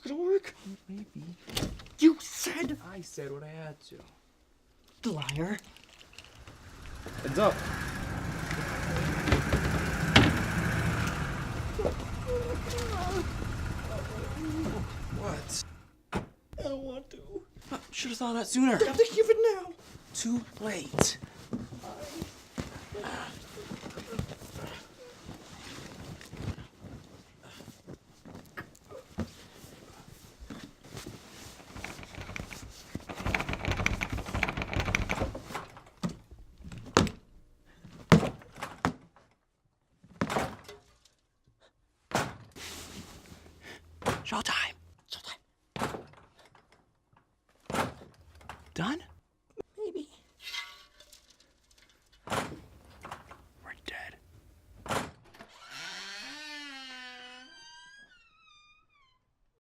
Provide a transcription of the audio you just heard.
gonna work? Maybe. You said. I said what I had to. Liar. Heads up. What? I don't want to. Should have thought of that sooner. I have to give it now. Too late. Showtime. Showtime. Done?